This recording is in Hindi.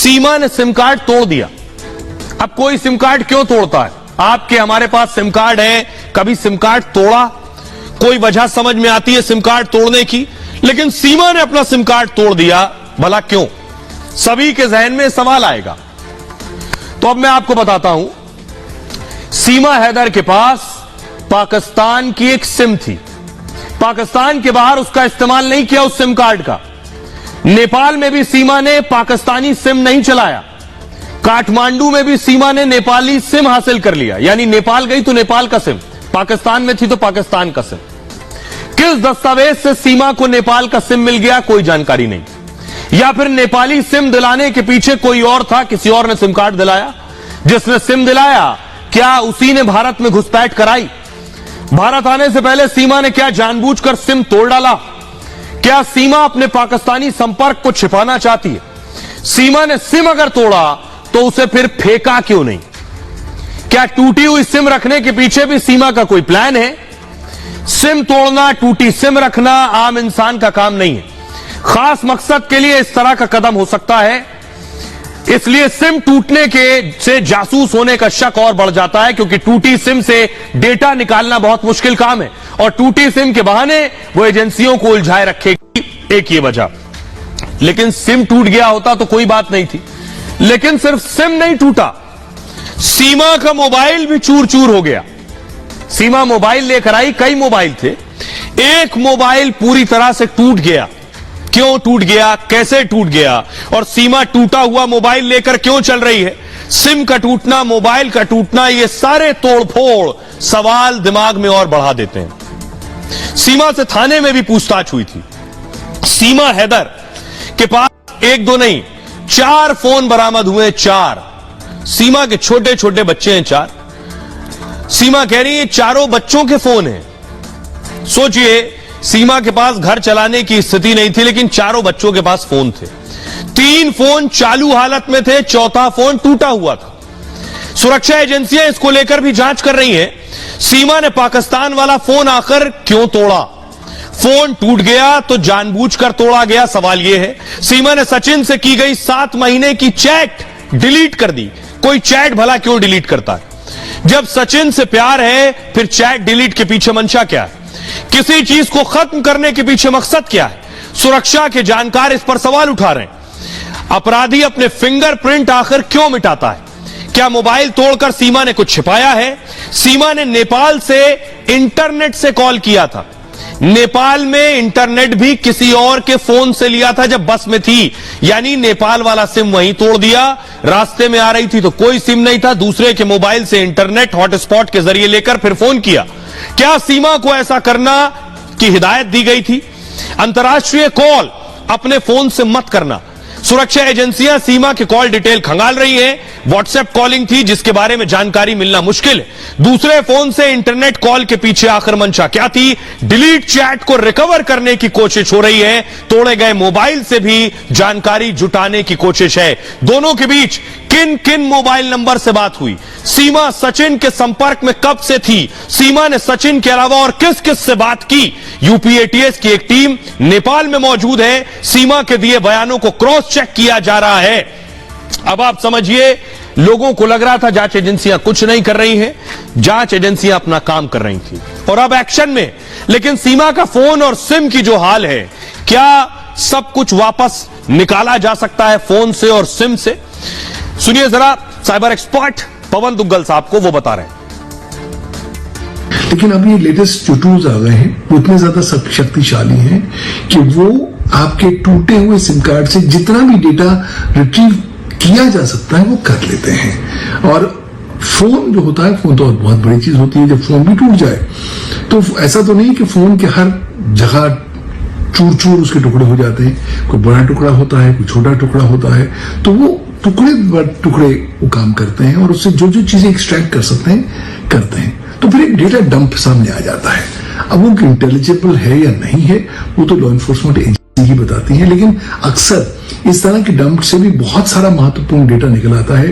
सीमा ने सिम कार्ड तोड़ दिया। अब कोई सिम कार्ड क्यों तोड़ता है? आपके हमारे पास सिम कार्ड है, कभी सिम कार्ड तोड़ा? कोई वजह समझ में आती है सिम कार्ड तोड़ने की? लेकिन सीमा ने अपना सिम कार्ड तोड़ दिया, भला क्यों? सभी के जहन में सवाल आएगा। तो अब मैं आपको बताता हूं, सीमा हैदर के पास पाकिस्तान की एक सिम थी। पाकिस्तान के बाहर उसका इस्तेमाल नहीं किया उस सिम कार्ड का। नेपाल में भी सीमा ने पाकिस्तानी सिम नहीं चलाया। काठमांडू में भी सीमा ने नेपाली सिम हासिल कर लिया, यानी नेपाल गई तो नेपाल का सिम, पाकिस्तान में थी तो पाकिस्तान का सिम। किस दस्तावेज से सीमा को नेपाल का सिम मिल गया, कोई जानकारी नहीं। या फिर नेपाली सिम दिलाने के पीछे कोई और था, किसी और ने सिम कार्ड दिलाया। जिसने सिम दिलाया, क्या उसी ने भारत में घुसपैठ कराई? भारत आने से पहले सीमा ने क्या जानबूझकर सिम तोड़ डाला? क्या सीमा अपने पाकिस्तानी संपर्क को छिपाना चाहती है? सीमा ने सिम अगर तोड़ा तो उसे फिर फेंका क्यों नहीं? क्या टूटी हुई सिम रखने के पीछे भी सीमा का कोई प्लान है? सिम तोड़ना, टूटी सिम रखना आम इंसान का काम नहीं है। खास मकसद के लिए इस तरह का कदम हो सकता है। इसलिए सिम टूटने से जासूस होने का शक और बढ़ जाता है, क्योंकि टूटी सिम से डेटा निकालना बहुत मुश्किल काम है और टूटी सिम के बहाने वो एजेंसियों को उलझाए रखेगी, एक ये वजह। लेकिन सिम टूट गया होता तो कोई बात नहीं थी। लेकिन सिर्फ सिम नहीं टूटा, सीमा का मोबाइल भी चूर चूर हो गया। सीमा मोबाइल लेकर आई, कई मोबाइल थे, एक मोबाइल पूरी तरह से टूट गया। क्यों टूट गया, कैसे टूट गया, और सीमा टूटा हुआ मोबाइल लेकर क्यों चल रही है? सिम का टूटना, मोबाइल का टूटना, ये सारे तोड़फोड़ सवाल दिमाग में और बढ़ा देते हैं। सीमा से थाने में भी पूछताछ हुई थी। सीमा हैदर के पास एक दो नहीं 4 फोन बरामद हुए, 4। सीमा के छोटे छोटे बच्चे हैं 4। सीमा कह रही है चारों बच्चों के फोन हैं। सोचिए, सीमा के पास घर चलाने की स्थिति नहीं थी, लेकिन चारों बच्चों के पास फोन थे। 3 फोन चालू हालत में थे, 4था फोन टूटा हुआ था। सुरक्षा एजेंसियां इसको लेकर भी जांच कर रही हैं। सीमा ने पाकिस्तान वाला फोन आकर क्यों तोड़ा? फोन टूट गया तो जानबूझकर तोड़ा गया, सवाल यह है। सीमा ने सचिन से की गई 7 महीने की चैट डिलीट कर दी। कोई चैट भला क्यों डिलीट करता है? जब सचिन से प्यार है, फिर चैट डिलीट के पीछे मंशा क्या है? किसी चीज को खत्म करने के पीछे मकसद क्या है? सुरक्षा के जानकार इस पर सवाल उठा रहे हैं। अपराधी अपने फिंगरप्रिंट आखिर क्यों मिटाता है? क्या मोबाइल तोड़कर सीमा ने कुछ छिपाया है? सीमा ने नेपाल से इंटरनेट से कॉल किया था। नेपाल में इंटरनेट भी किसी और के फोन से लिया था जब बस में थी, यानी नेपाल वाला सिम वहीं तोड़ दिया। रास्ते में आ रही थी तो कोई सिम नहीं था, दूसरे के मोबाइल से इंटरनेट हॉटस्पॉट के जरिए लेकर फिर फोन किया। क्या सीमा को ऐसा करना की हिदायत दी गई थी? अंतर्राष्ट्रीय कॉल अपने फोन से मत करना। सुरक्षा एजेंसियां सीमा के कॉल डिटेल खंगाल रही हैं। व्हाट्सएप कॉलिंग थी जिसके बारे में जानकारी मिलना मुश्किल है। दूसरे फोन से इंटरनेट कॉल के पीछे आखिर मंशा क्या थी? डिलीट चैट को रिकवर करने की कोशिश हो रही है। तोड़े गए मोबाइल से भी जानकारी जुटाने की कोशिश है। दोनों के बीच किन किन मोबाइल नंबर से बात हुई? सीमा सचिन के संपर्क में कब से थी? सीमा ने सचिन के अलावा और किस किस से बात की? यूपीएटीएस की एक टीम नेपाल में मौजूद है। सीमा के दिए बयानों को क्रॉस चेक किया जा रहा है। अब आप समझिए, लोगों को लग रहा था जांच एजेंसियां कुछ नहीं कर रही हैं, जांच एजेंसियां अपना काम कर रही थी और अब एक्शन में। लेकिन सीमा का फोन और सिम की जो हाल है, क्या सब कुछ वापस निकाला जा सकता है फोन से और सिम से? सुनिए जरा साइबर एक्सपर्ट पवन दुग्गल साहब को, वो बता रहे हैं। लेकिन अब ये लेटेस्ट जो टूल्स आ गए हैं वो इतने ज्यादा शक्तिशाली हैं कि वो आपके टूटे हुए सिम कार्ड से जितना भी डेटा रिट्रीव किया जा सकता है वो कर लेते हैं। और फोन जो होता है, फोन तो बहुत बड़ी चीज होती है। जब फोन भी टूट जाए तो ऐसा तो नहीं कि फोन के हर जगह चूर चूर उसके टुकड़े हो जाते हैं। कोई बड़ा टुकड़ा होता है, कोई छोटा टुकड़ा होता है, तो वो टुकड़े वो काम करते हैं और उससे जो जो चीजें एक्सट्रैक्ट कर सकते हैं करते हैं। तो फिर एक डेटा डंप सामने आ जाता है। अब वो इंटेलिजिबल है या नहीं है वो तो लॉ एनफोर्समेंट एजेंसी ही बताती है, लेकिन अक्सर इस तरह के डंप से भी बहुत सारा महत्वपूर्ण डेटा निकल आता है।